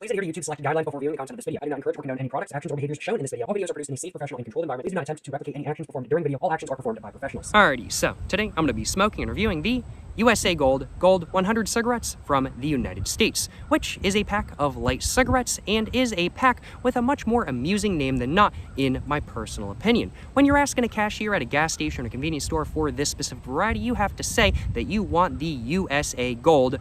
Please adhere to YouTube's selected guidelines before viewing the content of this video. I do not encourage or condone any products, actions, or behaviors shown in this video. All videos are produced in a safe, professional, and controlled environment. Please do not attempt to replicate any actions performed during the video. All actions are performed by professionals. Alrighty, so today I'm going to be smoking and reviewing the USA Gold 100 cigarettes from the United States, which is a pack of light cigarettes and is a pack with a much more amusing name than not, in my personal opinion. When you're asking a cashier at a gas station or convenience store for this specific variety, you have to say that you want the USA Gold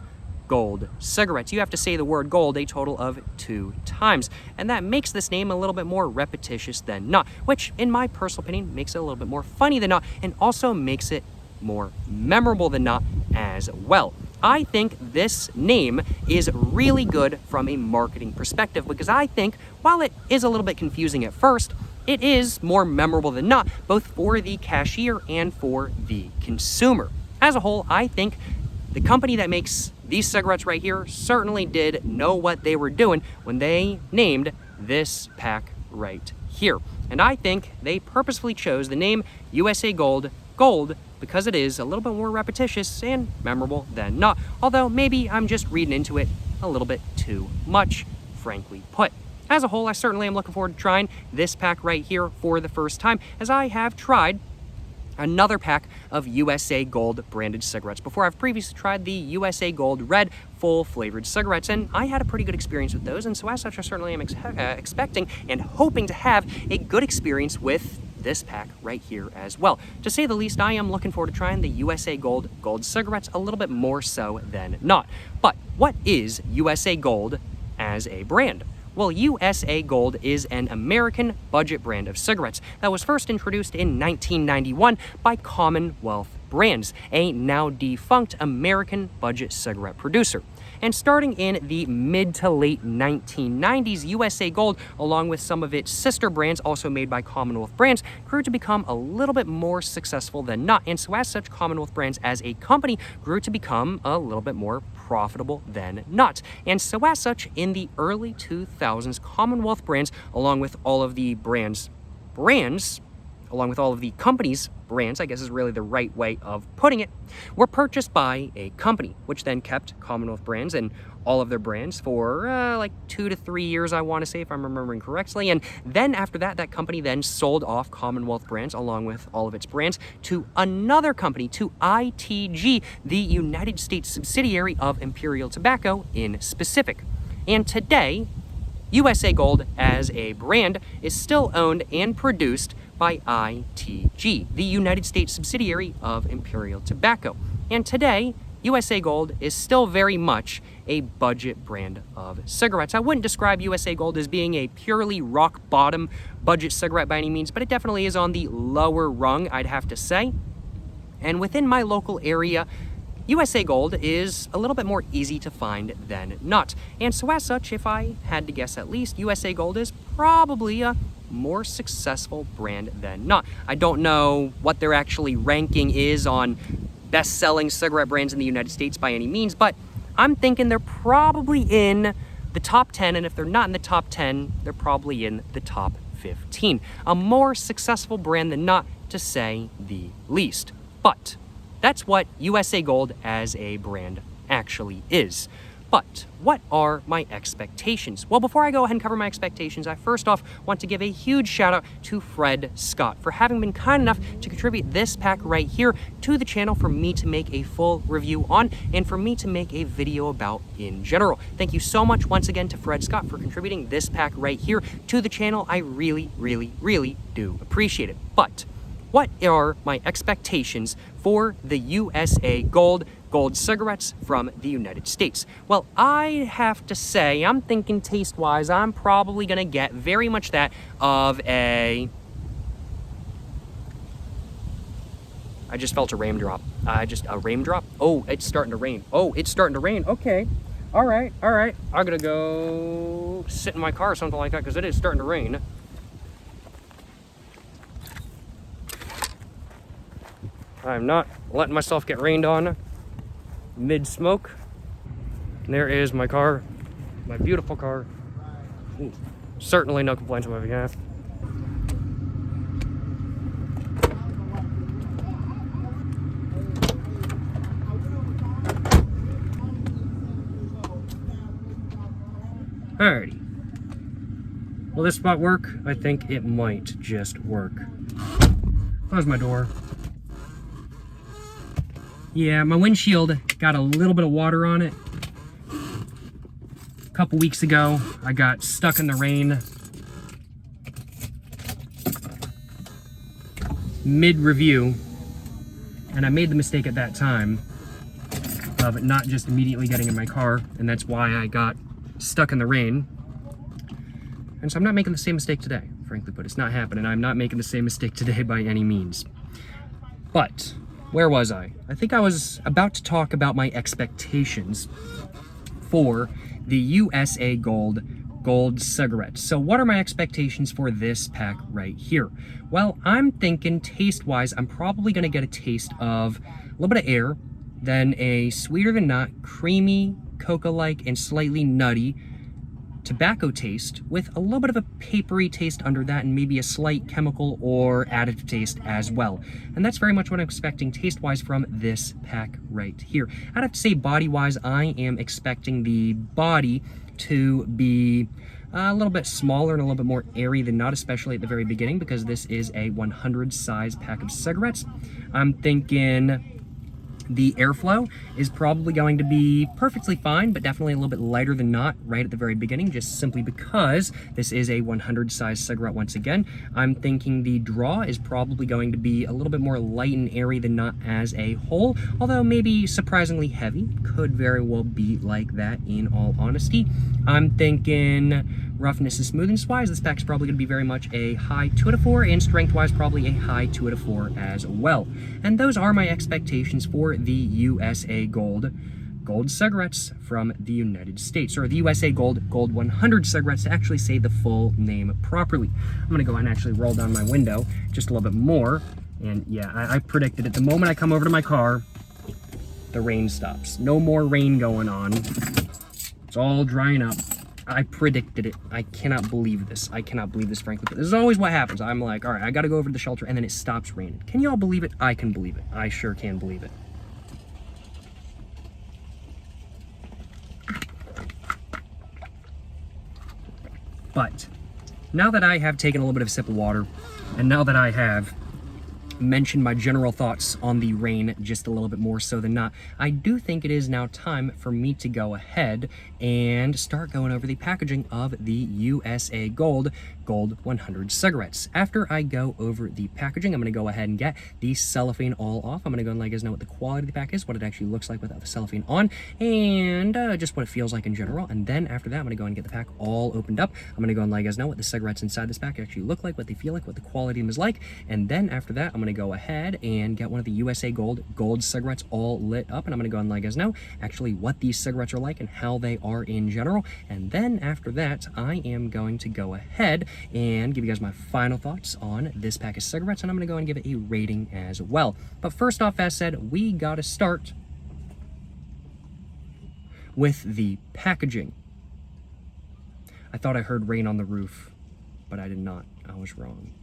cigarettes. You have to say the word gold a total of 2 times, and that makes this name a little bit more repetitious than not, which in my personal opinion makes it a little bit more funny than not, and also makes it more memorable than not as well. I think this name is really good from a marketing perspective, because I think while it is a little bit confusing at first, it is more memorable than not, both for the cashier and for the consumer. As a whole, I think the company that makes these cigarettes right here certainly did know what they were doing when they named this pack right here. And I think they purposefully chose the name USA Gold because it is a little bit more repetitious and memorable than not. Although maybe I'm just reading into it a little bit too much, frankly put. As a whole, I certainly am looking forward to trying this pack right here for the first time, as I have tried another pack of USA Gold branded cigarettes before. I've previously tried the USA Gold Red full flavored cigarettes, and I had a pretty good experience with those, and so as such I certainly am expecting and hoping to have a good experience with this pack right here as well. To say the least, I am looking forward to trying the USA Gold cigarettes a little bit more so than not. But what is USA Gold as a brand? Well, USA Gold is an American budget brand of cigarettes that was first introduced in 1991 by Commonwealth Brands, a now defunct American budget cigarette producer. And starting in the mid to late 1990s, USA Gold, along with some of its sister brands also made by Commonwealth Brands, grew to become a little bit more successful than not. And so as such, Commonwealth Brands as a company grew to become a little bit more profitable than not. And so as such, in the early 2000s, Commonwealth Brands, along with all of the along with all of the company's brands, I guess is really the right way of putting it, were purchased by a company, which then kept Commonwealth Brands and all of their brands for like 2 to 3 years, I want to say, if I'm remembering correctly. And then after that, that company then sold off Commonwealth Brands along with all of its brands to another company, to ITG, the United States subsidiary of Imperial Tobacco in specific. And today, USA Gold as a brand is still owned and produced by ITG, the United States subsidiary of Imperial Tobacco. And today, USA Gold is still very much a budget brand of cigarettes. I wouldn't describe USA Gold as being a purely rock bottom budget cigarette by any means, but it definitely is on the lower rung, I'd have to say. And within my local area, USA Gold is a little bit more easy to find than not. And so as such, if I had to guess at least, USA Gold is probably a more successful brand than not. I don't know what their actually ranking is on best-selling cigarette brands in the United States by any means, but I'm thinking they're probably in the top 10, and if they're not in the top 10, they're probably in the top 15. A more successful brand than not, to say the least. But that's what USA Gold as a brand actually is. But what are my expectations? Well, before I go ahead and cover my expectations, I first off want to give a huge shout out to Fred Scott for having been kind enough to contribute this pack right here to the channel for me to make a full review on and for me to make a video about in general. Thank you so much once again to Fred Scott for contributing this pack right here to the channel. I really, really, really do appreciate it. But what are my expectations for the USA Gold cigarettes from the United States? Well, I have to say, I'm thinking taste-wise, I'm probably gonna get very much that of a... I just felt a raindrop. A raindrop? Oh, it's starting to rain. Oh, it's starting to rain. Okay. All right. I'm gonna go sit in my car or something like that because it is starting to rain. I'm not letting myself get rained on mid-smoke. There is my car, my beautiful car. Ooh, certainly no complaints on my behalf. Alrighty. Will this spot work? I think it might just work. Close my door. Yeah, my windshield got a little bit of water on it. A couple weeks ago, I got stuck in the rain. Mid-review, and I made the mistake at that time of not just immediately getting in my car, and that's why I got stuck in the rain. And so I'm not making the same mistake today, frankly put. It's not happening. I'm not making the same mistake today by any means. But where was I? I think I was about to talk about my expectations for the USA Gold cigarettes. So what are my expectations for this pack right here? Well, I'm thinking taste-wise, I'm probably going to get a taste of a little bit of air, then a sweeter than nut, creamy, cocoa-like, and slightly nutty tobacco taste with a little bit of a papery taste under that, and maybe a slight chemical or additive taste as well. And that's very much what I'm expecting taste-wise from this pack right here. I'd have to say body-wise, I am expecting the body to be a little bit smaller and a little bit more airy than not, especially at the very beginning, because this is a 100 size pack of cigarettes. I'm thinking the airflow is probably going to be perfectly fine, but definitely a little bit lighter than not right at the very beginning, just simply because this is a 100 size cigarette once again. I'm thinking the draw is probably going to be a little bit more light and airy than not as a whole, although maybe surprisingly heavy. Could very well be like that in all honesty. I'm thinking roughness and smoothness-wise, this pack's probably going to be very much a high 2 out of 4, and strength-wise, probably a high 2 out of 4 as well. And those are my expectations for the USA Gold cigarettes from the United States, or the USA Gold 100 cigarettes, to actually say the full name properly. I'm going to go ahead and actually roll down my window just a little bit more, and yeah, I predicted it. The moment I come over to my car, the rain stops. No more rain going on. It's all drying up. I predicted it. I cannot believe this. I cannot believe this, frankly. But this is always what happens. I'm like, all right, I got to go over to the shelter, and then it stops raining. Can you all believe it? I can believe it. I sure can believe it. But now that I have taken a little bit of a sip of water, and now that I have mention my general thoughts on the rain just a little bit more so than not, I do think it is now time for me to go ahead and start going over the packaging of the USA Gold 100 cigarettes. After I go over the packaging, I'm going to go ahead and get the cellophane all off. I'm going to go and let you guys know what the quality of the pack is, what it actually looks like without the cellophane on, and just what it feels like in general. And then after that, I'm going to go and get the pack all opened up. I'm going to go and let you guys know what the cigarettes inside this pack actually look like, what they feel like, what the quality of them is like. And then after that, I'm going to go ahead and get one of the USA Gold cigarettes all lit up, and I'm going to go and let you guys know actually what these cigarettes are like and how they are in general. And then after that, I am going to go ahead and give you guys my final thoughts on this pack of cigarettes, and I'm going to go and give it a rating as well. But first off, as said, we got to start with the packaging. I thought I heard rain on the roof, but I did not. I was wrong.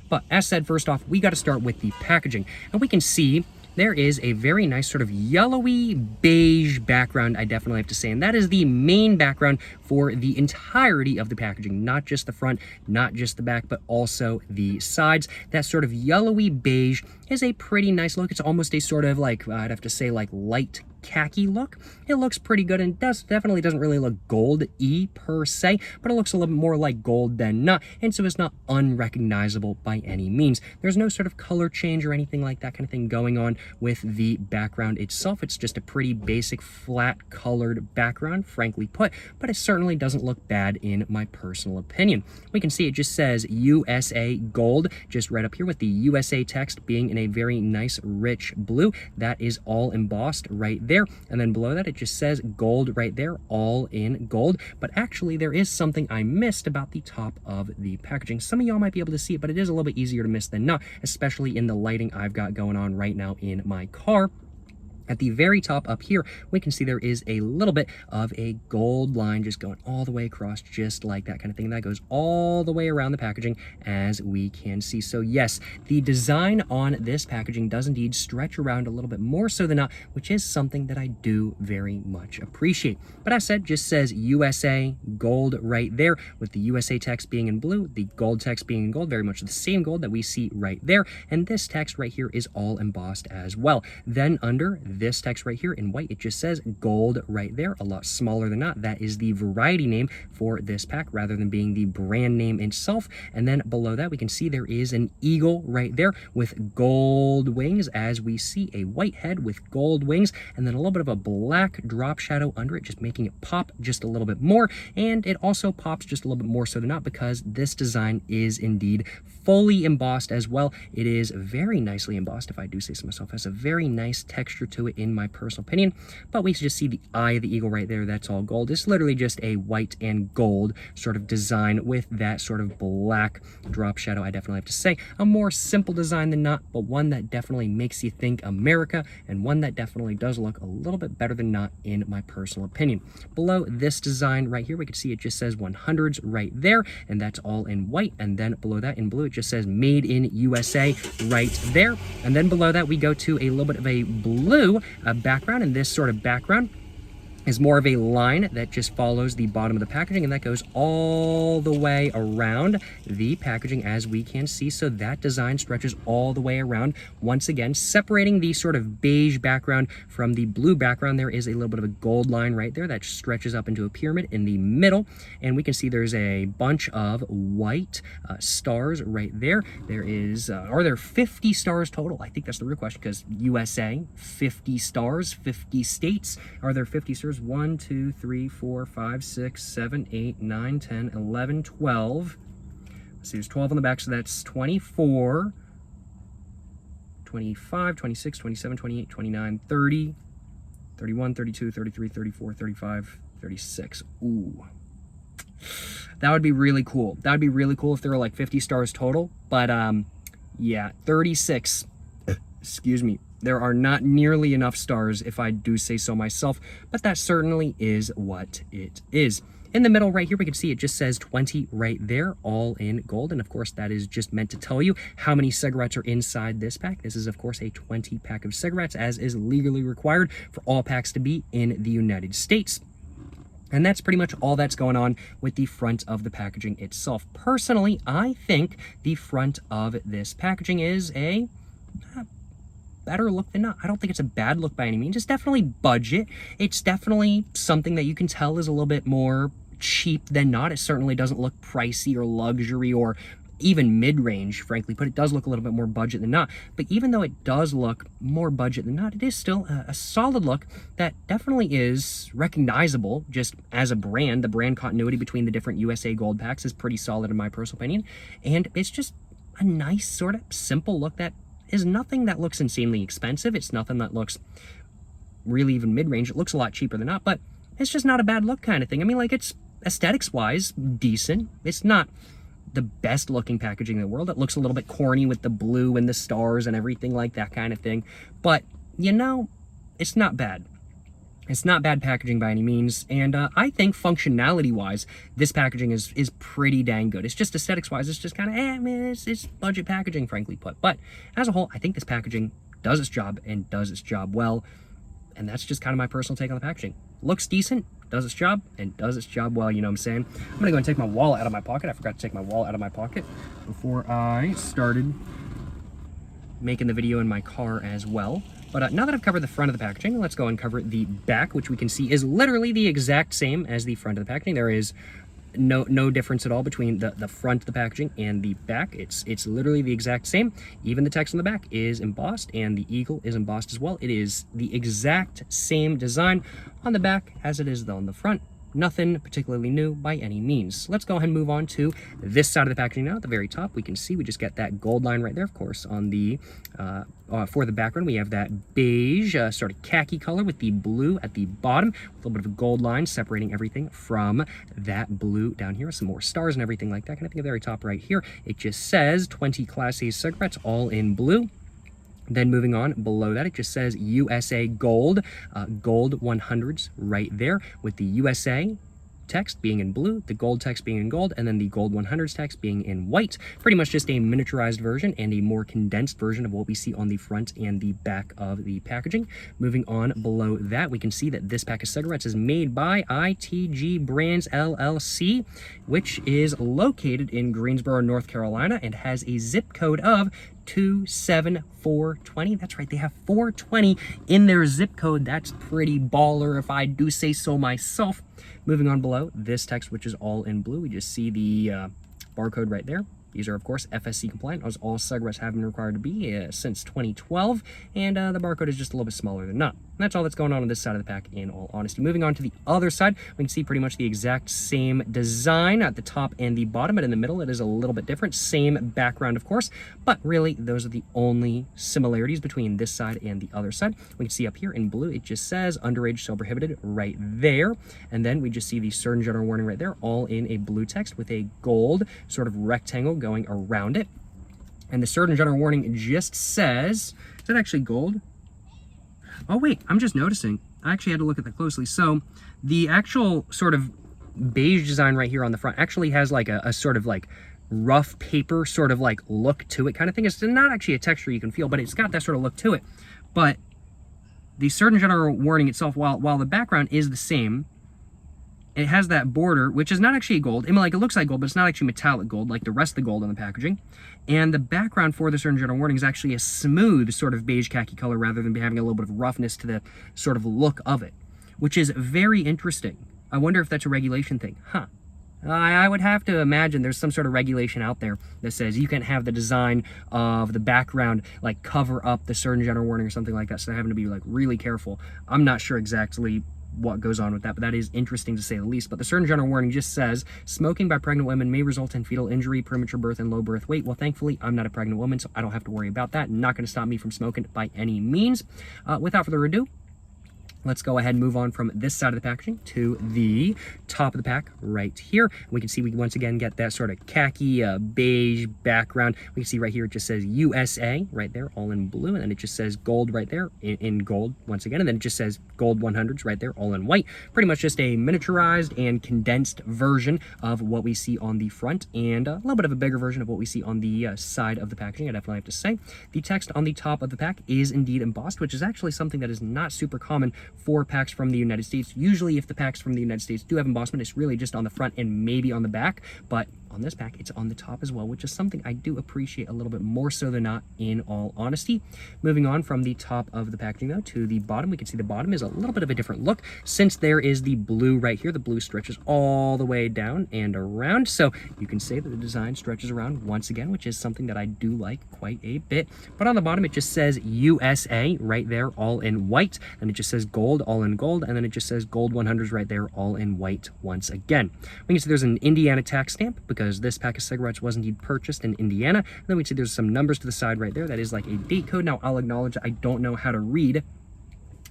But as said, first off, we got to start with the packaging. And we can see there is a very nice sort of yellowy beige background, I definitely have to say. And that is the main background for the entirety of the packaging, not just the front, not just the back, but also the sides. That sort of yellowy beige is a pretty nice look. It's almost a sort of like, I'd have to say, like light khaki look. It looks pretty good, and definitely doesn't really look gold-y per se, but it looks a little bit more like gold than not, and so it's not unrecognizable by any means. There's no sort of color change or anything like that kind of thing going on with the background itself. It's just a pretty basic flat colored background, frankly put, but it certainly doesn't look bad in my personal opinion. We can see it just says USA Gold just right up here, with the USA text being in a very nice rich blue. That is all embossed right there, and then below that it just says gold right there, all in gold. But actually there is something I missed about the top of the packaging. Some of y'all might be able to see it, but it is a little bit easier to miss than not, especially in the lighting I've got going on right now in my car. At the very top up here, we can see there is a little bit of a gold line just going all the way across, just like that kind of thing. That goes all the way around the packaging, as we can see. So yes, the design on this packaging does indeed stretch around a little bit more so than not, which is something that I do very much appreciate. But as said, just says USA gold right there, with the USA text being in blue, the gold text being in gold, very much the same gold that we see right there. And this text right here is all embossed as well. Then under this text right here in white, it just says gold right there, a lot smaller than not. That is the variety name for this pack rather than being the brand name itself. And then below that, we can see there is an eagle right there with gold wings, as we see a white head with gold wings, and then a little bit of a black drop shadow under it, just making it pop just a little bit more. And it also pops just a little bit more so than not because this design is indeed fully embossed as well. It is very nicely embossed, if I do say so myself. It has a very nice texture to it in my personal opinion. But we just see the eye of the eagle right there. That's all gold. It's literally just a white and gold sort of design with that sort of black drop shadow. I definitely have to say a more simple design than not, but one that definitely makes you think America, and one that definitely does look a little bit better than not in my personal opinion. Below this design right here, we can see it just says 100s right there, and that's all in white. And then below that in blue, it just says made in USA right there. And then below that, we go to a little bit of a blue background, and this sort of background is more of a line that just follows the bottom of the packaging, and that goes all the way around the packaging, as we can see. So that design stretches all the way around. Once again, separating the sort of beige background from the blue background, there is a little bit of a gold line right there that stretches up into a pyramid in the middle, and we can see there's a bunch of white stars right there. There is, are there 50 stars total? I think that's the real question, because USA, 50 stars, 50 states. Are there 50 stars? 1, 2, 3, 4, 5, 6, 7, 8, 9, 10, 11, 12. Let's see, there's 12 on the back, so that's 24, 25, 26, 27, 28, 29, 30, 31, 32, 33, 34, 35, 36. Ooh. That would be really cool. That would be really cool if there were like 50 stars total, but yeah, 36. Excuse me. There are not nearly enough stars, if I do say so myself, but that certainly is what it is. In the middle right here, we can see it just says 20 right there, all in gold. And of course, that is just meant to tell you how many cigarettes are inside this pack. This is, of course, a 20 pack of cigarettes, as is legally required for all packs to be in the United States. And that's pretty much all that's going on with the front of the packaging itself. Personally, I think the front of this packaging is a better look than not. I don't think it's a bad look by any means. It's definitely budget. It's definitely something that you can tell is a little bit more cheap than not. It certainly doesn't look pricey or luxury or even mid-range, frankly, but it does look a little bit more budget than not. But even though it does look more budget than not, it is still a solid look that definitely is recognizable just as a brand. The brand continuity between the different USA Gold packs is pretty solid in my personal opinion. And it's just a nice sort of simple look that is nothing that looks insanely expensive. It's nothing that looks really even mid-range. It looks a lot cheaper than not, but it's just not a bad look kind of thing. I mean, like, it's aesthetics-wise decent. It's not the best looking packaging in the world. It looks a little bit corny with the blue and the stars and everything like that kind of thing. But, you know, it's not bad. It's not bad packaging by any means, and I think functionality-wise, this packaging is pretty dang good. It's just aesthetics-wise, it's just kind of, I mean, it's budget packaging, frankly put. But as a whole, I think this packaging does its job and does its job well, and that's just kind of my personal take on the packaging. Looks decent, does its job, and does its job well, you know what I'm saying? I'm gonna go and take my wallet out of my pocket. I forgot to take my wallet out of my pocket before I started making the video in my car as well. But now that I've covered the front of the packaging, let's go and cover the back, which we can see is literally the exact same as the front of the packaging. There is no difference at all between the front of the packaging and the back. It's literally the exact same. Even the text on the back is embossed, and the eagle is embossed as well. It is the exact same design on the back as it is on the front. Nothing particularly new by any means. Let's go ahead and move on to this side of the packaging now. At the very top, we can see we just get that gold line right there, of course, on the for the background. We have that beige sort of khaki color with the blue at the bottom, with a little bit of a gold line separating everything from that blue down here with some more stars and everything like that. And I think at the very top right here, it just says 20 Class A cigarettes, all in blue. Then moving on below that, it just says USA Gold, Gold 100s right there, with the USA text being in blue, the gold text being in gold, and then the gold 100s text being in white. Pretty much just a miniaturized version and a more condensed version of what we see on the front and the back of the packaging. Moving on below that, we can see that this pack of cigarettes is made by ITG Brands LLC, which is located in Greensboro, North Carolina, and has a zip code of 27420. That's right, they have 420 in their zip code. That's pretty baller if I do say so myself. Moving on below, this text, which is all in blue, we just see the barcode right there. These are, of course, FSC compliant, as all cigarettes have been required to be since 2012, and the barcode is just a little bit smaller than not. And that's all that's going on this side of the pack, in all honesty. Moving on to the other side, we can see pretty much the exact same design at the top and the bottom, but in the middle it is a little bit different. Same background, of course, but really those are the only similarities between this side and the other side. We can see up here in blue, it just says underage so prohibited right there, and then we just see the Surgeon General warning right there, all in a blue text with a gold sort of rectangle going around it. And the Surgeon General warning just says, is that actually gold? Oh wait, I'm just noticing. I actually had to look at that closely. So the actual sort of beige design right here on the front actually has like a sort of like rough paper sort of like look to it kind of thing. It's not actually a texture you can feel, but it's got that sort of look to it. But the Surgeon General warning itself, while the background is the same, it has that border, which is not actually gold. I mean, like, it looks like gold, but it's not actually metallic gold, like the rest of the gold on the packaging. And the background for the Surgeon General warning is actually a smooth sort of beige khaki color rather than having a little bit of roughness to the sort of look of it, which is very interesting. I wonder if that's a regulation thing. Huh. I would have to imagine there's some sort of regulation out there that says you can have the design of the background like cover up the Surgeon General warning or something like that, so they're having to be like really careful. I'm not sure exactly what goes on with that, but that is interesting to say the least. But the Surgeon General warning just says smoking by pregnant women may result in fetal injury, premature birth, and low birth weight. Well, thankfully, I'm not a pregnant woman, so I don't have to worry about that. Not going to stop me from smoking by any means. Without further ado, let's go ahead and move on from this side of the packaging to the top of the pack right here. We can see we once again get that sort of khaki beige background. We can see right here it just says USA right there, all in blue, and then it just says gold right there in gold once again, and then it just says gold 100s right there, all in white. Pretty much just a miniaturized and condensed version of what we see on the front, and a little bit of a bigger version of what we see on the side of the packaging, I definitely have to say. The text on the top of the pack is indeed embossed, which is actually something that is not super common for packs from the United States. Usually if the packs from the United States do have embossment, it's really just on the front and maybe on the back, but on this pack it's on the top as well, which is something I do appreciate a little bit more so than not, in all honesty. Moving on from the top of the packaging though to the bottom, we can see the bottom is a little bit of a different look. Since there is the blue right here, the blue stretches all the way down and around, so you can say that the design stretches around once again, which is something that I do like quite a bit. But on the bottom it just says USA right there, all in white, and it just says gold, all in gold, and then it just says gold 100s right there, all in white once again. We can see there's an Indiana tax stamp because this pack of cigarettes was indeed purchased in Indiana. And then we see there's some numbers to the side right there. That is like a date code. Now, I'll acknowledge that I don't know how to read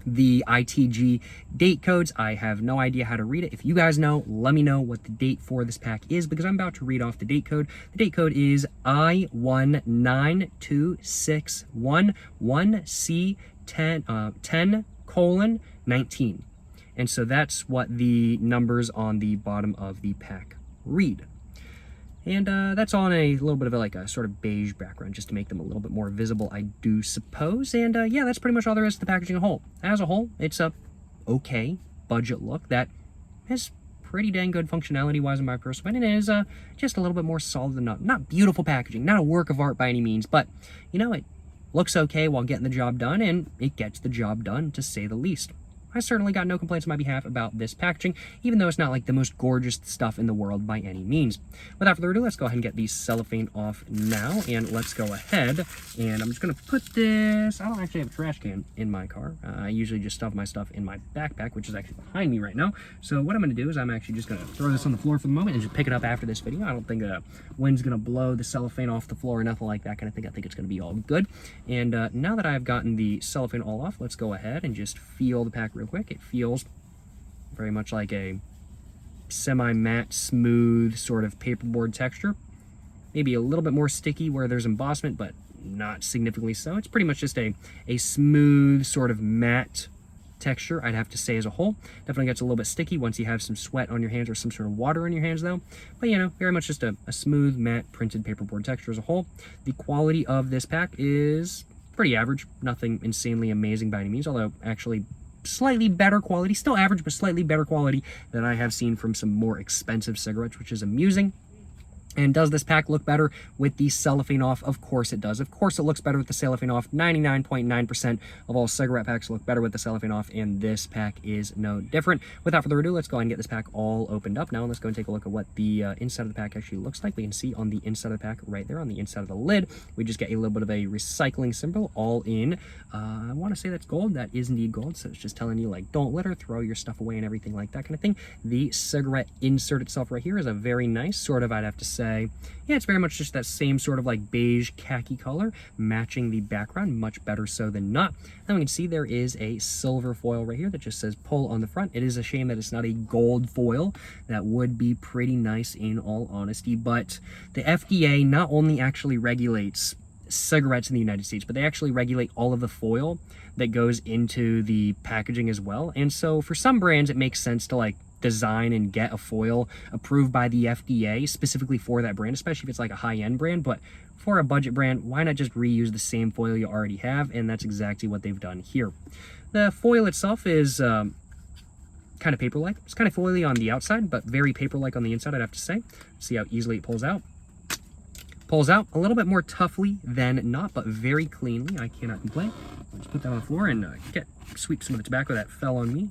the ITG date codes. I have no idea how to read it. If you guys know, let me know what the date for this pack is, because I'm about to read off the date code. The date code is I1926111C10:19. And so that's what the numbers on the bottom of the pack read. And that's all in a little bit of like a sort of beige background, just to make them a little bit more visible, I do suppose. And yeah, that's pretty much all there is to the packaging as a whole. It's a okay budget look that has pretty dang good functionality-wise in my personal opinion. It is just a little bit more solid than not beautiful packaging, not a work of art by any means, but you know, it looks okay while getting the job done, and it gets the job done, to say the least. I certainly got no complaints on my behalf about this packaging, even though it's not like the most gorgeous stuff in the world by any means. Without further ado, let's go ahead and get the cellophane off now, and let's go ahead, and I'm just going to put this, I don't actually have a trash can in my car. I usually just stuff my stuff in my backpack, which is actually behind me right now. So what I'm going to do is I'm actually just going to throw this on the floor for the moment and just pick it up after this video. I don't think wind's going to blow the cellophane off the floor or nothing like that kind of thing. I think it's going to be all good. And now that I've gotten the cellophane all off, let's go ahead and just feel the pack real quick. It feels very much like a semi-matte, smooth sort of paperboard texture. Maybe a little bit more sticky where there's embossment, but not significantly so. It's pretty much just a smooth sort of matte texture, I'd have to say, as a whole. Definitely gets a little bit sticky once you have some sweat on your hands or some sort of water on your hands though. But you know, very much just a smooth matte printed paperboard texture as a whole. The quality of this pack is pretty average, nothing insanely amazing by any means, although actually slightly better quality, still average, but slightly better quality than I have seen from some more expensive cigarettes, which is amusing. And does this pack look better with the cellophane off? Of course it does. Of course it looks better with the cellophane off. 99.9% of all cigarette packs look better with the cellophane off, and this pack is no different. Without further ado, let's go ahead and get this pack all opened up now. Let's go and take a look at what the inside of the pack actually looks like. We can see on the inside of the pack right there, on the inside of the lid, we just get a little bit of a recycling symbol all in. I want to say that's gold. That is indeed gold, so it's just telling you, like, don't litter, throw your stuff away and everything like that kind of thing. The cigarette insert itself right here is a very nice sort of, I'd have to say, yeah, it's very much just that same sort of like beige khaki color matching the background, much better so than not. Then we can see there is a silver foil right here that just says pull on the front. It is a shame that it's not a gold foil. That would be pretty nice in all honesty, but the FDA not only actually regulates cigarettes in the United States, but they actually regulate all of the foil that goes into the packaging as well. And so for some brands, it makes sense to like design and get a foil approved by the FDA specifically for that brand, especially if it's like a high-end brand. But for a budget brand, why not just reuse the same foil you already have? And that's exactly what they've done here. The foil itself is kind of paper-like. It's kind of foily on the outside, but very paper-like on the inside, I'd have to say. See how easily it pulls out. Pulls out a little bit more toughly than not, but very cleanly. I cannot complain. Let's put that on the floor and sweep some of the tobacco that fell on me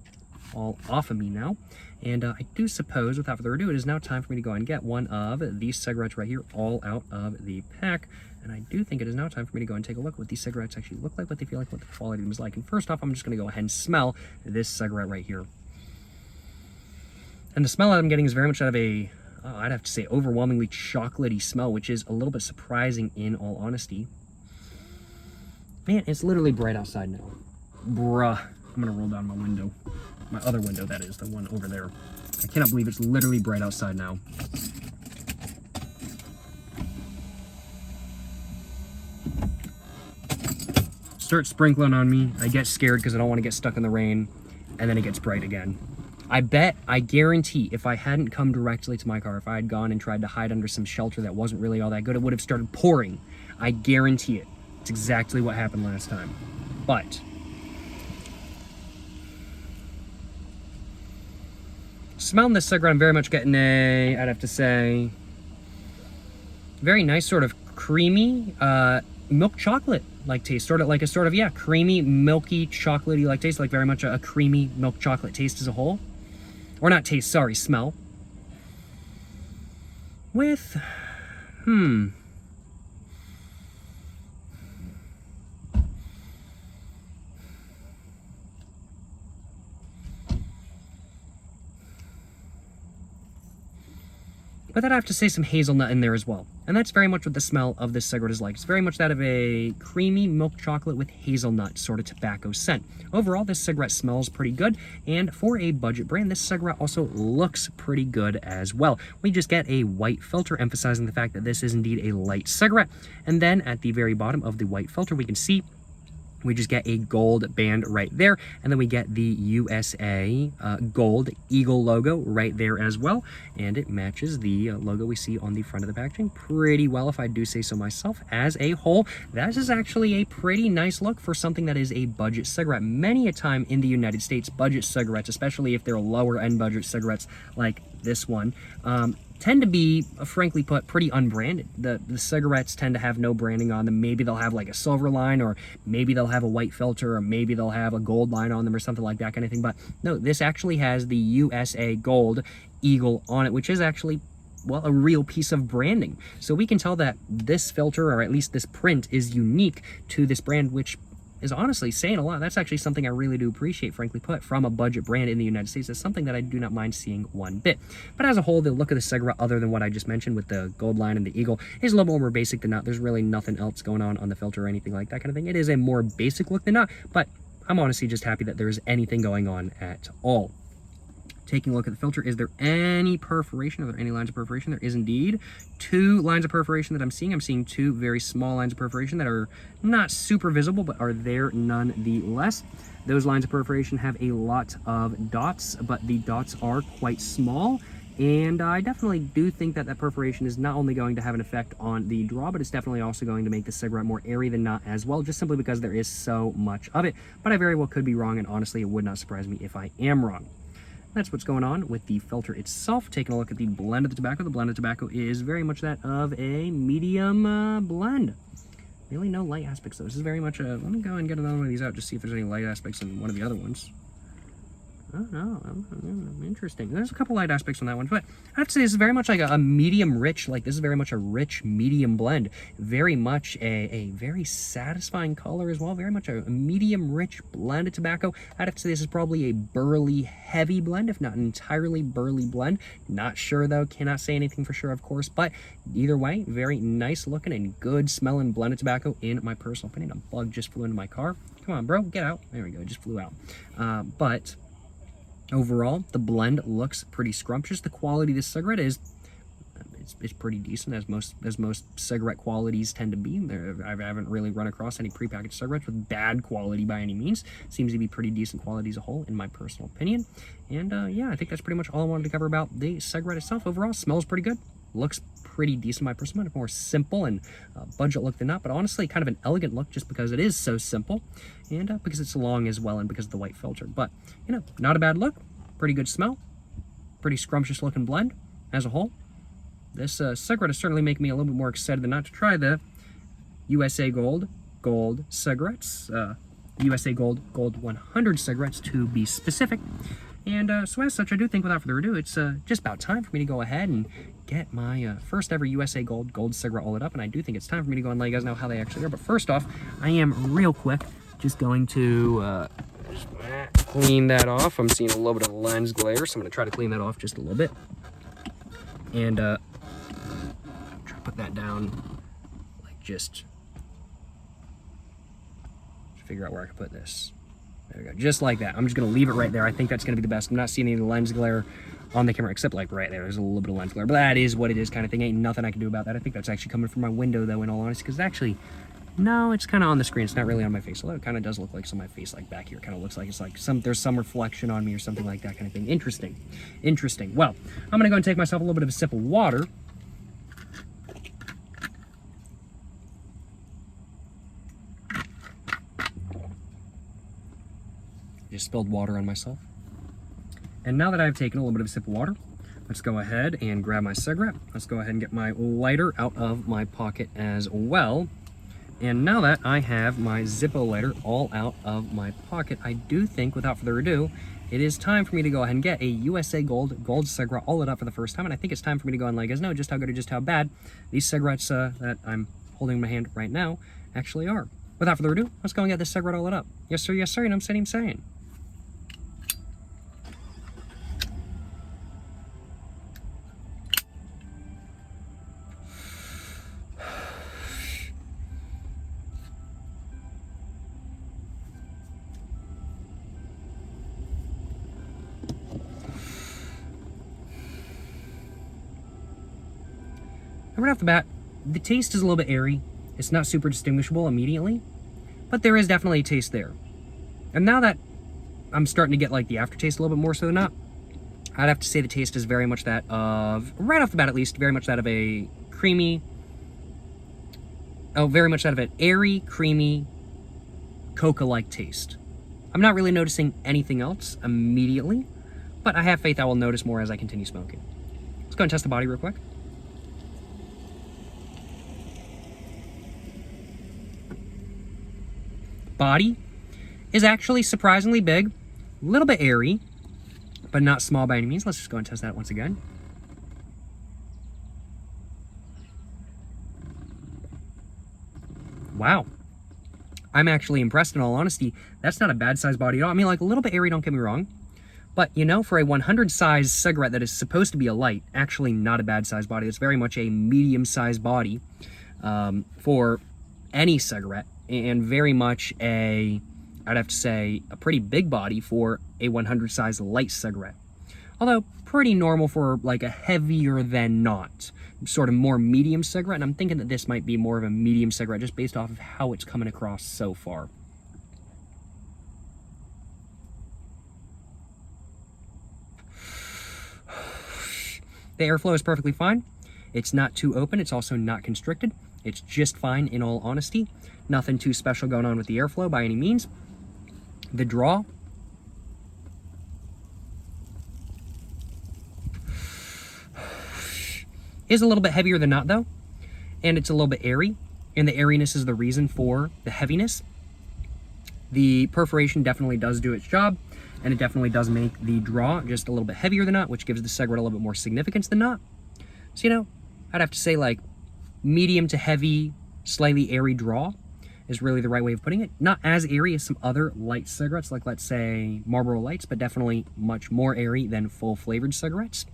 all off of me now. And I do suppose, without further ado, it is now time for me to go and get one of these cigarettes right here, all out of the pack. And I do think it is now time for me to go and take a look at what these cigarettes actually look like, what they feel like, what the quality of them is like. And first off, I'm just going to go ahead and smell this cigarette right here. And the smell that I'm getting is very much out of a, I'd have to say, overwhelmingly chocolatey smell, which is a little bit surprising in all honesty. Man, it's literally bright outside now. Bruh. I'm going to roll down my window. My other window, that is, the one over there. I cannot believe it's literally bright outside now. Start sprinkling on me. I get scared because I don't want to get stuck in the rain, and then it gets bright again. I guarantee, if I hadn't come directly to my car, if I had gone and tried to hide under some shelter that wasn't really all that good, it would have started pouring. I guarantee it. It's exactly what happened last time. But smelling this cigarette, I'm very much getting a, I'd have to say, very nice sort of creamy milk chocolate like taste, sort of yeah, creamy, milky, chocolatey like taste, like very much a creamy milk chocolate taste as a whole. Or not taste, sorry, smell. With, but then I have to say some hazelnut in there as well. And that's very much what the smell of this cigarette is like. It's very much that of a creamy milk chocolate with hazelnut sort of tobacco scent. Overall, this cigarette smells pretty good. And for a budget brand, this cigarette also looks pretty good as well. We just get a white filter emphasizing the fact that this is indeed a light cigarette. And then at the very bottom of the white filter, we can see we just get a gold band right there, and then we get the USA gold eagle logo right there as well, and it matches the logo we see on the front of the packaging pretty well, if I do say so myself. As a whole, that is actually a pretty nice look for something that is a budget cigarette. Many a time in the United States, budget cigarettes, especially if they're lower end budget cigarettes like this one, tend to be, frankly put, pretty unbranded. The cigarettes tend to have no branding on them. Maybe they'll have like a silver line, or maybe they'll have a white filter, or maybe they'll have a gold line on them or something like that kind of thing. But no, this actually has the USA gold eagle on it, which is actually, well, a real piece of branding. So we can tell that this filter, or at least this print, is unique to this brand, which is honestly saying a lot. That's actually something I really do appreciate, frankly put, from a budget brand in the United States. It's something that I do not mind seeing one bit. But as a whole, the look of the cigarette, other than what I just mentioned with the gold line and the eagle, is a little more basic than not. There's really nothing else going on the filter or anything like that kind of thing. It is a more basic look than not, but I'm honestly just happy that there's anything going on at all. taking a look at the filter. Is there any perforation? Are there any lines of perforation? There is indeed 2 lines of perforation that I'm seeing. I'm seeing 2 very small lines of perforation that are not super visible, but are there nonetheless. Those lines of perforation have a lot of dots, but the dots are quite small. And I definitely do think that that perforation is not only going to have an effect on the draw, but it's definitely also going to make the cigarette more airy than not as well, just simply because there is so much of it. But I very well could be wrong, and honestly, it would not surprise me if I am wrong. That's what's going on with the filter itself. Taking a look at the blend of the tobacco. The blend of tobacco is very much that of a medium blend. Really no light aspects, though. This is very much a... Let me go and get another one of these out, just see if there's any light aspects in one of the other ones. Oh, no, interesting. There's a couple light aspects on that one, but I have to say this is very much like a medium rich, like this is very much a rich medium blend. Very much a very satisfying color as well. Very much a medium rich blend of tobacco. I'd have to say this is probably a burly heavy blend, if not an entirely burly blend. Not sure though, cannot say anything for sure of course, but either way, very nice looking and good smelling blend of tobacco in my personal opinion. A bug just flew into my car. Come on bro, get out. There we go, it just flew out. But overall, the blend looks pretty scrumptious. The quality of this cigarette is it's pretty decent, as most cigarette qualities tend to be. I haven't really run across any prepackaged cigarettes with bad quality by any means. Seems to be pretty decent quality as a whole, in my personal opinion. And yeah, I think that's pretty much all I wanted to cover about the cigarette itself. Overall, smells pretty good. Looks pretty decent, in my personal opinion. More simple and budget look than not, but honestly, kind of an elegant look just because it is so simple, and because it's long as well, and because of the white filter. But you know, not a bad look, pretty good smell, pretty scrumptious looking blend as a whole. This cigarette is certainly making me a little bit more excited than not to try the USA Gold cigarettes, USA Gold 100 cigarettes to be specific. And so as such, I do think without further ado, it's just about time for me to go ahead and get my first ever USA Gold cigarette all lit up. And I do think it's time for me to go and let you guys know how they actually are. But first off, I am real quick just going to just clean that off. I'm seeing a little bit of lens glare, so I'm going to try to clean that off just a little bit. And try to put that down, like just figure out where I can put this. There we go, just like that. I'm just gonna leave it right there. I think that's gonna be the best. I'm not seeing any lens glare on the camera, except like right there. There's a little bit of lens glare, but that is what it is, kind of thing. Ain't nothing I can do about that. I think that's actually coming from my window, though, in all honesty, because actually, no, it's kind of on the screen. It's not really on my face. Although it kind of does look like some of my face, like back here. Kind of looks like it's like there's some reflection on me or something like that kind of thing. Interesting, interesting. Well, I'm gonna go and take myself a little bit of a sip of water. Just spilled water on myself. And now that I've taken a little bit of a sip of water, let's go ahead and grab my cigarette. Let's go ahead and get my lighter out of my pocket as well. And now that I have my Zippo lighter all out of my pocket, I do think, without further ado, it is time for me to go ahead and get a USA Gold cigarette all lit up for the first time. And I think it's time for me to go and let you guys know just how good or just how bad these cigarettes that I'm holding in my hand right now actually are. Without further ado, let's go and get this cigarette all lit up. Yes, sir, you know what I'm saying. Right off the bat, the taste is a little bit airy. It's not super distinguishable immediately, but there is definitely a taste there. And now that I'm starting to get like the aftertaste a little bit more so than not, I'd have to say the taste is very much that of, right off the bat at least, very much that of a creamy, very much that of an airy, creamy, coca-like taste. I'm not really noticing anything else immediately, but I have faith I will notice more as I continue smoking. Let's go and test the body real quick. Body is actually surprisingly big, a little bit airy, but not small by any means. Let's just go and test that once again. Wow. I'm actually impressed, in all honesty. That's not a bad size body at all. I mean, like a little bit airy, don't get me wrong. But, you know, for a 100 size cigarette that is supposed to be a light, actually not a bad size body. It's very much a medium sized body for any cigarette. And very much I'd have to say, a pretty big body for a 100 size light cigarette. Although, pretty normal for like a heavier than not, sort of more medium cigarette, and I'm thinking that this might be more of a medium cigarette just based off of how it's coming across so far. The airflow is perfectly fine. It's not too open, it's also not constricted. It's just fine in all honesty. Nothing too special going on with the airflow by any means. The draw is a little bit heavier than not though, and it's a little bit airy, and the airiness is the reason for the heaviness. The perforation definitely does do its job, and it definitely does make the draw just a little bit heavier than not, which gives the cigarette a little bit more significance than not. So, you know, I'd have to say like medium to heavy, slightly airy draw is really the right way of putting it. Not as airy as some other light cigarettes, like let's say Marlboro Lights, but definitely much more airy than full flavored cigarettes.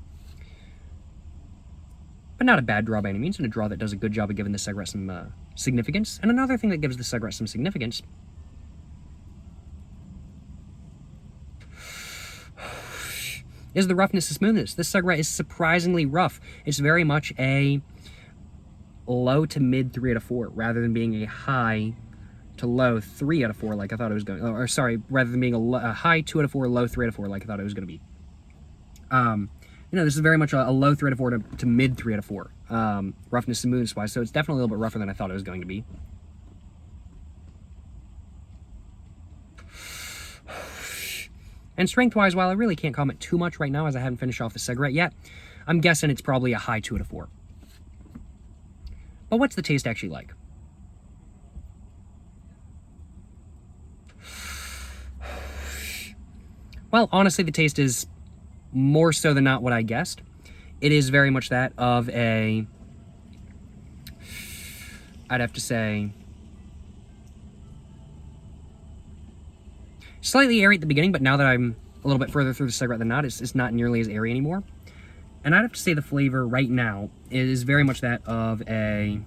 But not a bad draw by any means, and a draw that does a good job of giving the cigarette some significance. And another thing that gives the cigarette some significance is the roughness and smoothness. This cigarette is surprisingly rough. It's very much a low to mid 3 out of 4, rather than being a high to low 3 out of 4 like I thought it was going to, or sorry, rather than being a high 2 out of 4, low 3 out of 4 like I thought it was going to be. You know, this is very much a low 3 out of 4 to mid 3 out of 4, roughness and smoothness wise, so it's definitely a little bit rougher than I thought it was going to be. And strength-wise, while I really can't comment too much right now as I haven't finished off the cigarette yet, I'm guessing it's probably a high 2 out of 4. But what's the taste actually like? Well, honestly, the taste is more so than not what I guessed. It is very much that of a, I'd have to say, slightly airy at the beginning, but now that I'm a little bit further through the cigarette than not, it's not nearly as airy anymore. And I'd have to say the flavor right now is very much that of a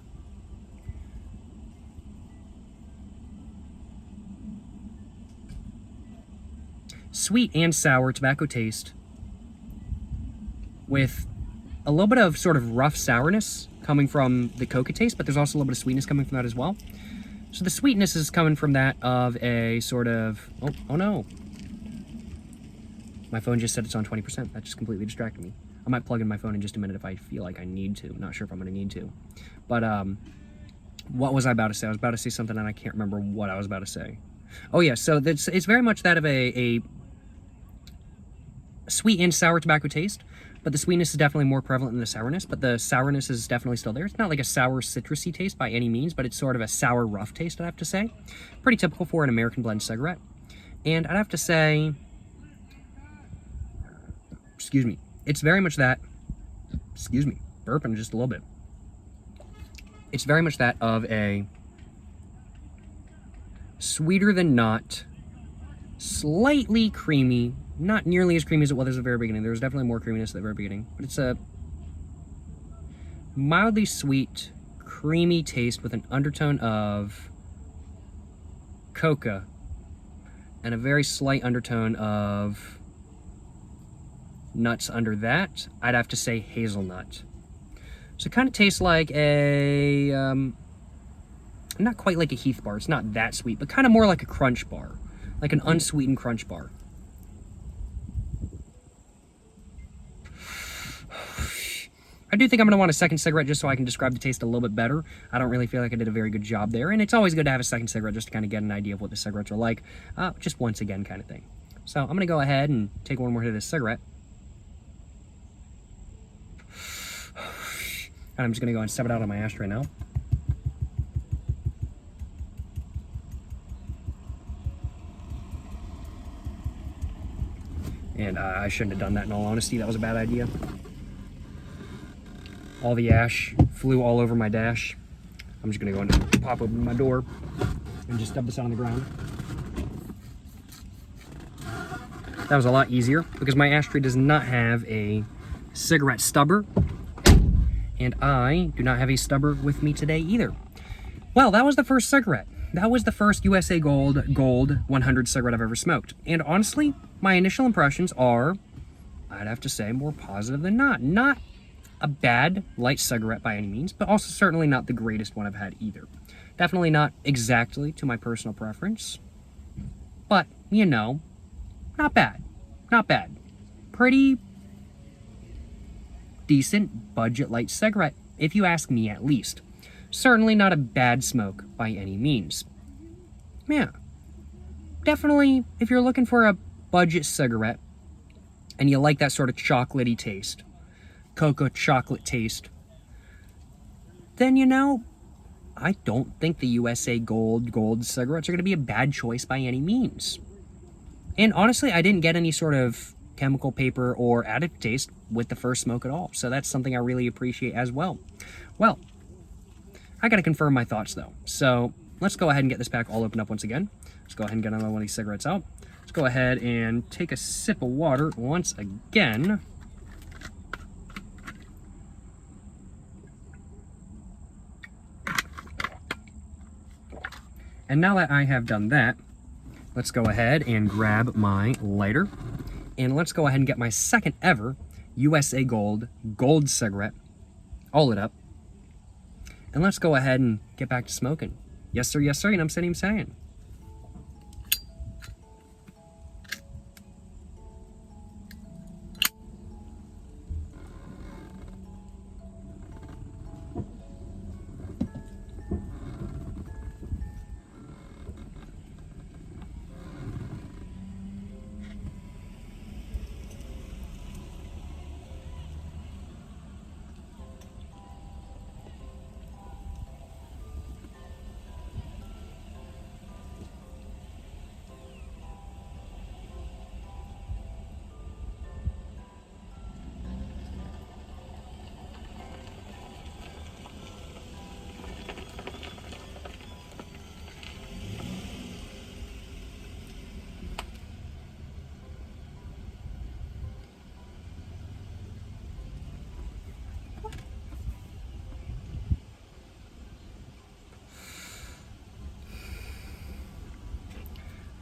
sweet and sour tobacco taste with a little bit of sort of rough sourness coming from the coca taste, but there's also a little bit of sweetness coming from that as well. So the sweetness is coming from that of a sort of, oh no. My phone just said it's on 20%. That just completely distracted me. I might plug in my phone in just a minute if I feel like I need to. Not sure if I'm going to need to. But what was I about to say? I was about to say something and I can't remember what I was about to say. Oh yeah, so it's very much that of a sweet and sour tobacco taste, but the sweetness is definitely more prevalent than the sourness, but the sourness is definitely still there. It's not like a sour citrusy taste by any means, but it's sort of a sour rough taste, I'd have to say. Pretty typical for an American blend cigarette. And I'd have to say, excuse me, it's very much that, excuse me, burping just a little bit. It's very much that of a sweeter than not, slightly creamy, not nearly as creamy as it was at the very beginning. There was definitely more creaminess at the very beginning, but it's a mildly sweet, creamy taste with an undertone of coca and a very slight undertone of nuts under that. I'd have to say hazelnut. So it kind of tastes like a, not quite like a Heath bar. It's not that sweet, but kind of more like a Crunch bar, like an unsweetened Crunch bar. I do think I'm going to want a second cigarette just so I can describe the taste a little bit better. I don't really feel like I did a very good job there, and it's always good to have a second cigarette just to kind of get an idea of what the cigarettes are like, just once again kind of thing. So I'm going to go ahead and take one more hit of this cigarette. And I'm just going to go and step it out on my ashtray now. And I shouldn't have done that in all honesty. That was a bad idea. All the ash flew all over my dash. I'm just gonna go and pop open my door and just step this out on the ground. That was a lot easier because my ashtray does not have a cigarette stubber, and I do not have a stubber with me today either. Well, that was the first cigarette. That was the first USA Gold 100 cigarette I've ever smoked. And honestly, my initial impressions are, I'd have to say more positive than not. Not a bad light cigarette by any means, but also certainly not the greatest one I've had either. Definitely not exactly to my personal preference, but, you know, not bad. Not bad. Pretty decent budget light cigarette, if you ask me at least. Certainly not a bad smoke by any means. Yeah. Definitely, if you're looking for a budget cigarette, and you like that sort of chocolatey taste, cocoa chocolate taste, then, you know, I don't think the USA Gold cigarettes are going to be a bad choice by any means. And honestly, I didn't get any sort of chemical paper or additive taste with the first smoke at all, so that's something I really appreciate as well. Well, I gotta confirm my thoughts though, so let's go ahead and get this pack all opened up once again. Let's go ahead and get another one of these cigarettes out. Let's go ahead and take a sip of water once again. And now that I have done that, let's go ahead and grab my lighter, and let's go ahead and get my second ever USA Gold cigarette all lit up. And let's go ahead and get back to smoking. Yes sir, and I'm saying.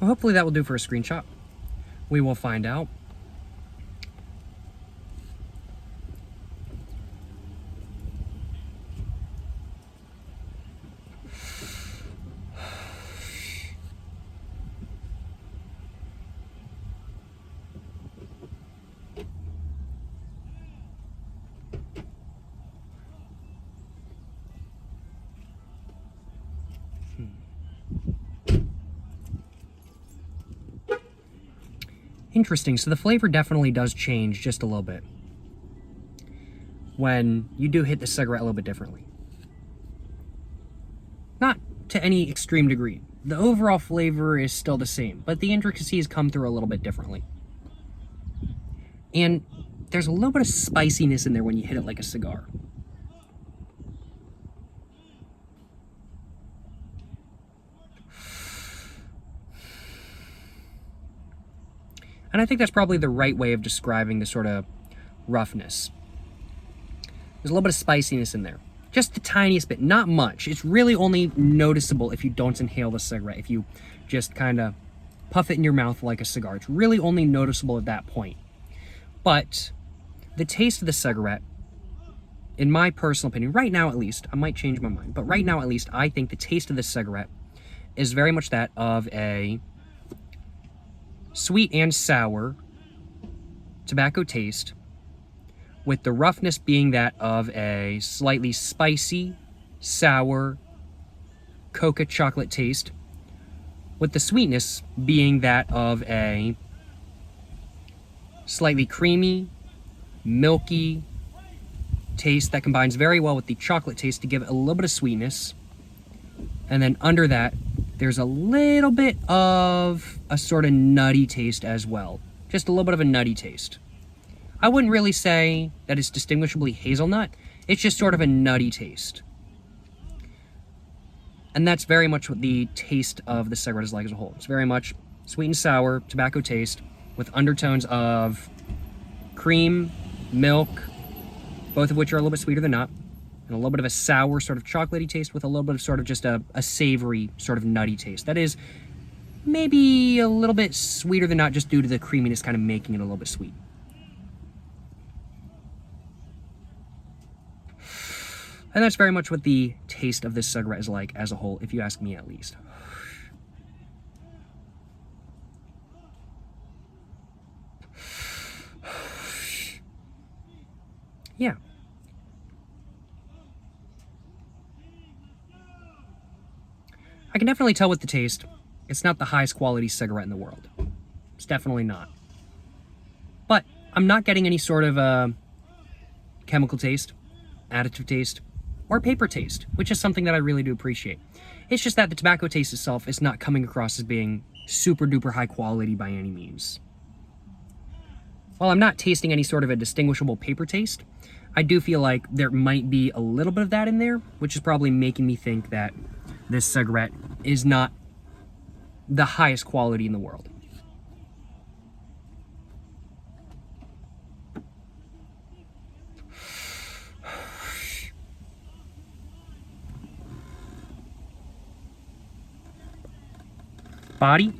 Well, hopefully that will do for a screenshot. We will find out. Interesting, so the flavor definitely does change just a little bit when you do hit the cigarette a little bit differently. Not to any extreme degree. The overall flavor is still the same, but the intricacies come through a little bit differently. And there's a little bit of spiciness in there when you hit it like a cigar. And I think that's probably the right way of describing the sort of roughness. There's a little bit of spiciness in there. Just the tiniest bit, not much. It's really only noticeable if you don't inhale the cigarette, if you just kind of puff it in your mouth like a cigar. It's really only noticeable at that point. But the taste of the cigarette, in my personal opinion, right now at least, I might change my mind, but right now at least, I think the taste of the cigarette is very much that of a sweet and sour tobacco taste, with the roughness being that of a slightly spicy, sour, cocoa chocolate taste, with the sweetness being that of a slightly creamy, milky taste that combines very well with the chocolate taste to give it a little bit of sweetness. And then under that, there's a little bit of a sort of nutty taste as well. Just a little bit of a nutty taste. I wouldn't really say that it's distinguishably hazelnut. It's just sort of a nutty taste. And that's very much what the taste of the cigarette is like as a whole. It's very much sweet and sour tobacco taste with undertones of cream, milk, both of which are a little bit sweeter than nut, and a little bit of a sour sort of chocolatey taste with a little bit of sort of just a savory sort of nutty taste. That is maybe a little bit sweeter than nut just due to the creaminess kind of making it a little bit sweet. And that's very much what the taste of this cigarette is like as a whole, if you ask me at least. Yeah. I can definitely tell with the taste, it's not the highest quality cigarette in the world. It's definitely not. But I'm not getting any sort of chemical taste, additive taste, or paper taste, which is something that I really do appreciate. It's just that the tobacco taste itself is not coming across as being super duper high quality by any means. While I'm not tasting any sort of a distinguishable paper taste, I do feel like there might be a little bit of that in there, which is probably making me think that this cigarette is not the highest quality in the world. Body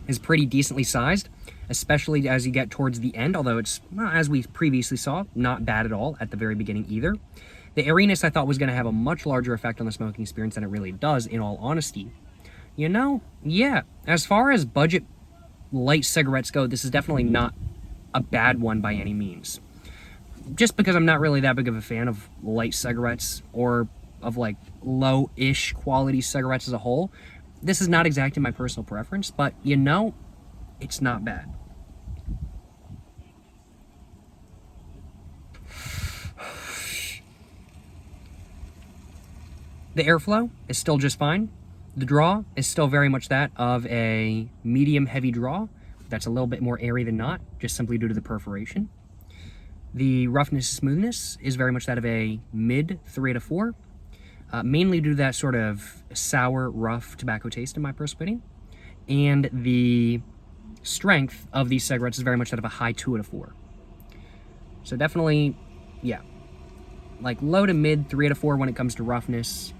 is pretty decently sized, especially as you get towards the end, although it's, as we previously saw, not bad at all at the very beginning either. The airiness I thought was going to have a much larger effect on the smoking experience than it really does, in all honesty. You know, yeah, as far as budget light cigarettes go, this is definitely not a bad one by any means. Just because I'm not really that big of a fan of light cigarettes or of like low-ish quality cigarettes as a whole, this is not exactly my personal preference, but you know, it's not bad. The airflow is still just fine. The draw is still very much that of a medium heavy draw. That's a little bit more airy than not, just simply due to the perforation. The roughness smoothness is very much that of a mid 3 out of 4, mainly due to that sort of sour, rough tobacco taste in my personal opinion. And the strength of these cigarettes is very much that of a high 2 out of 4. So definitely, yeah, like low to mid 3 out of 4 when it comes to roughness,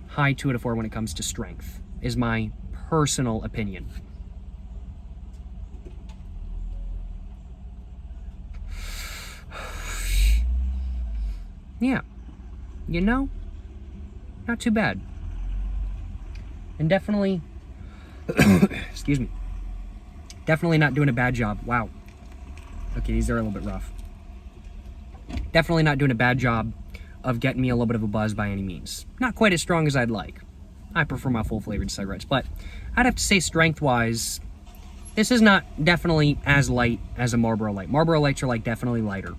high 2 out of 4 when it comes to strength, is my personal opinion. Yeah, you know, not too bad. And definitely, excuse me, definitely not doing a bad job. Wow. Okay, these are a little bit rough. Definitely not doing a bad job of getting me a little bit of a buzz by any means. Not quite as strong as I'd like. I prefer my full flavored cigarettes, but I'd have to say strength-wise, this is not definitely as light as a Marlboro Light. Marlboro Lights are like definitely lighter.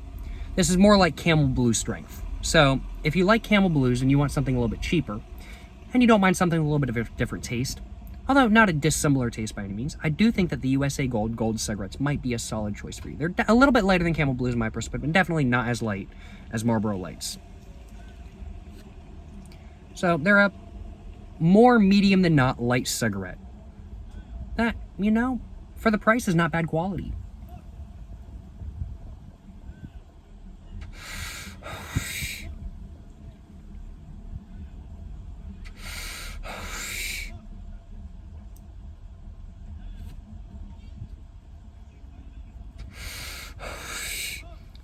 This is more like Camel Blue strength. So if you like Camel Blues and you want something a little bit cheaper, and you don't mind something with a little bit of a different taste, although not a dissimilar taste by any means, I do think that the USA Gold cigarettes might be a solid choice for you. They're a little bit lighter than Camel Blues in my perspective, but definitely not as light as Marlboro Lights. So they're a more medium than not light cigarette. That, you know, for the price is not bad quality.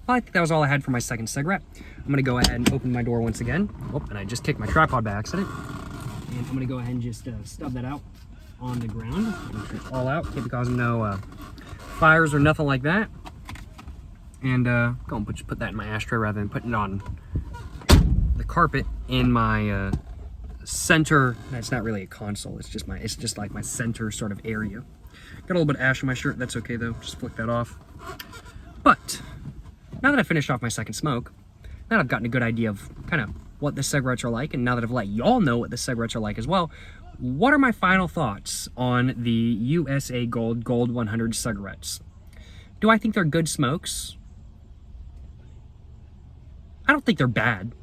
Well, I think that was all I had for my second cigarette. I'm going to go ahead and open my door once again. Oh, and I just kicked my tripod by accident. And I'm going to go ahead and just stub that out on the ground. Make it all out, can't be causing no fires or nothing like that. And go and put that in my ashtray rather than putting it on the carpet in my center. That's not really a console. It's just like my center sort of area. Got a little bit of ash on my shirt. That's okay though. Just flick that off. But now that I've finished off my second smoke, now that I've gotten a good idea of kind of what the cigarettes are like, and now that I've let y'all know what the cigarettes are like as well, what are my final thoughts on the USA Gold 100 cigarettes? Do I think they're good smokes? I don't think they're bad.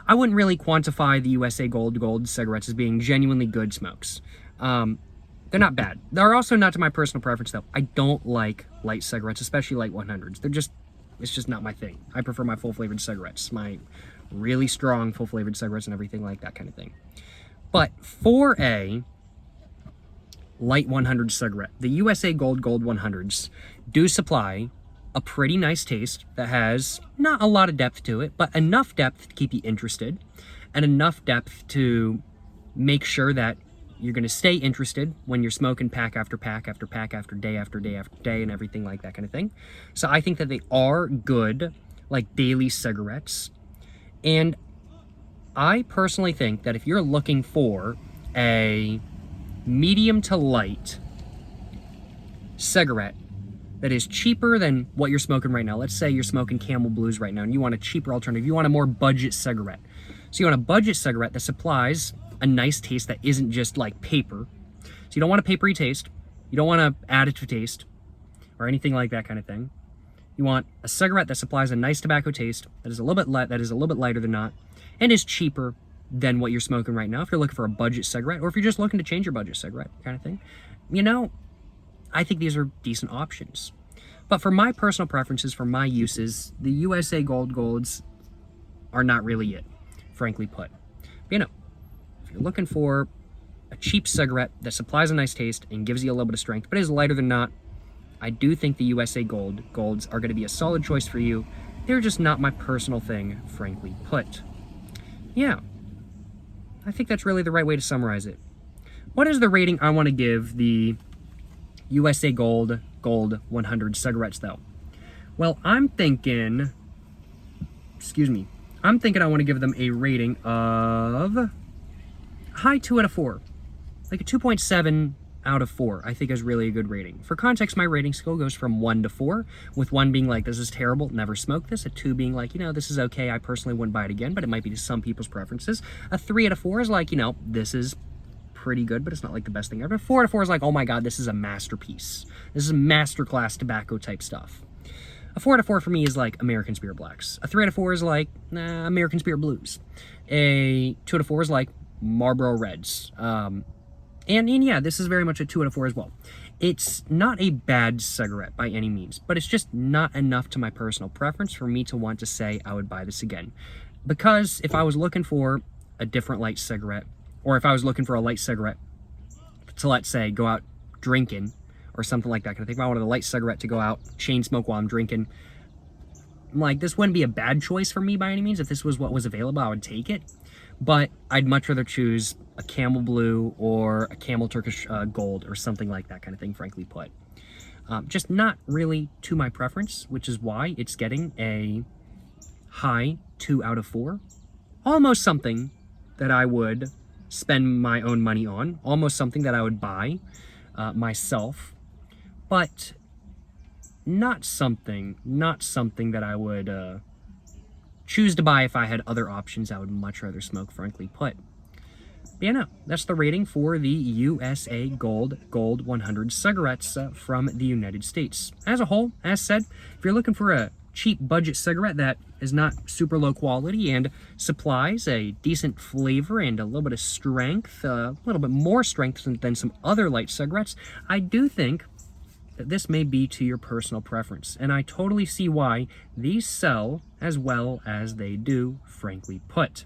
I wouldn't really quantify the USA Gold cigarettes as being genuinely good smokes. They're not bad. They're also not to my personal preference though. I don't like light cigarettes, especially light 100s. It's just not my thing. I prefer my full flavored cigarettes, my really strong full flavored cigarettes and everything like that kind of thing. But for a light 100 cigarette, the USA Gold 100s do supply a pretty nice taste that has not a lot of depth to it, but enough depth to keep you interested, and enough depth to make sure that you're going to stay interested when you're smoking pack after pack after pack after day after day after day and everything like that kind of thing. So I think that they are good, like daily cigarettes. And I personally think that if you're looking for a medium to light cigarette that is cheaper than what you're smoking right now. Let's say you're smoking Camel Blues right now and you want a cheaper alternative. You want a more budget cigarette. So you want a budget cigarette that supplies a nice taste that isn't just like paper. So you don't want a papery taste. You don't want an additive taste or anything like that kind of thing. You want a cigarette that supplies a nice tobacco taste that is a little bit lighter than not and is cheaper than what you're smoking right now if you're looking for a budget cigarette, or if you're just looking to change your budget cigarette kind of thing. You know, I think these are decent options. But for my personal preferences, for my uses, the USA Gold Golds are not really it, frankly put. But, you know, if you're looking for a cheap cigarette that supplies a nice taste and gives you a little bit of strength, but is lighter than not, I do think the USA Golds are going to be a solid choice for you. They're just not my personal thing, frankly put. Yeah, I think that's really the right way to summarize it. What is the rating I want to give the USA Gold 100 cigarettes, though? Well, I'm thinking I want to give them a rating of high 2 out of 4. Like a 2.7 out of 4, I think is really a good rating. For context, my rating scale goes from 1 to 4, with 1 being like, this is terrible, never smoke this. A 2 being like, you know, this is okay, I personally wouldn't buy it again, but it might be to some people's preferences. A 3 out of 4 is like, you know, this is pretty good, but it's not like the best thing ever. 4 out of 4 is like, oh my god, this is a masterpiece. This is masterclass tobacco type stuff. A 4 out of 4 for me is like American Spirit Blacks. A 3 out of 4 is like American Spirit Blues. A 2 out of 4 is like Marlboro Reds. And yeah, this is very much a 2 out of 4 as well. It's not a bad cigarette by any means, but it's just not enough to my personal preference for me to want to say I would buy this again. Because if I was looking for a different light cigarette, or if I was looking for a light cigarette to, let's say, go out drinking or something like that, kind of thing, if I wanted a light cigarette to go out, chain smoke while I'm drinking, like, this wouldn't be a bad choice for me by any means. If this was what was available, I would take it. But I'd much rather choose a Camel Blue or a Camel Turkish Gold or something like that kind of thing, frankly put. Just not really to my preference, which is why it's getting a high 2 out of 4. Almost something that I would spend my own money on. Almost something that I would buy myself. But not something that I would choose to buy if I had other options I would much rather smoke, frankly put. But yeah, no, that's the rating for the USA Gold 100 cigarettes from the United States. As a whole, as said, if you're looking for a cheap budget cigarette that is not super low quality and supplies a decent flavor and a little bit of strength, a little bit more strength than some other light cigarettes, I do think that this may be to your personal preference, and I totally see why these sell as well as they do, frankly put.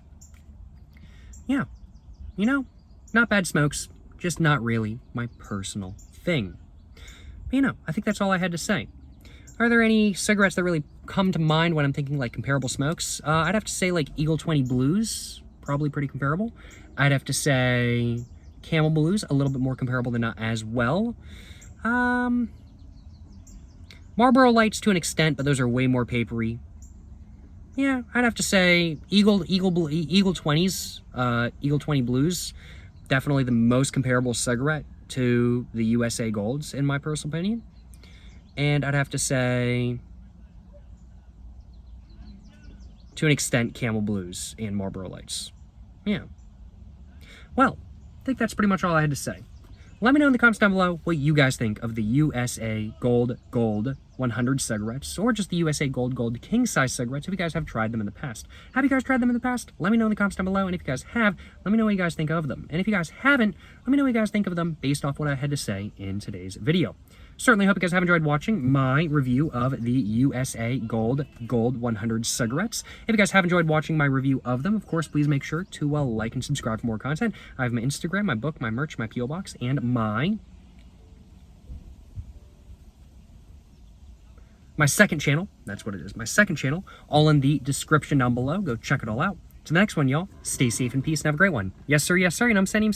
Yeah, you know, not bad smokes, just not really my personal thing. But, you know, I think that's all I had to say. Are there any cigarettes that really come to mind when I'm thinking like comparable smokes? I'd have to say like Eagle 20 Blues, probably pretty comparable. I'd have to say Camel Blues, a little bit more comparable than not as well. Marlboro Lights to an extent, but those are way more papery. Yeah, I'd have to say Eagle 20s, Eagle 20 Blues, definitely the most comparable cigarette to the USA Golds, in my personal opinion. And I'd have to say, to an extent, Camel Blues and Marlboro Lights. Yeah. Well, I think that's pretty much all I had to say. Let me know in the comments down below what you guys think of the USA Gold 100 cigarettes, or just the USA Gold king size cigarettes if you guys have tried them in the past. Have you guys tried them in the past? Let me know in the comments down below, and if you guys have, let me know what you guys think of them. And if you guys haven't, let me know what you guys think of them based off what I had to say in today's video. Certainly hope you guys have enjoyed watching my review of the USA Gold 100 cigarettes. If you guys have enjoyed watching my review of them, of course, please make sure to like and subscribe for more content. I have my Instagram, my book, my merch, my P.O. Box, and my my second channel. That's what it is. My second channel, all in the description down below. Go check it all out. To the next one, y'all. Stay safe and peace and have a great one. Yes, sir. Yes, sir. And I'm saying.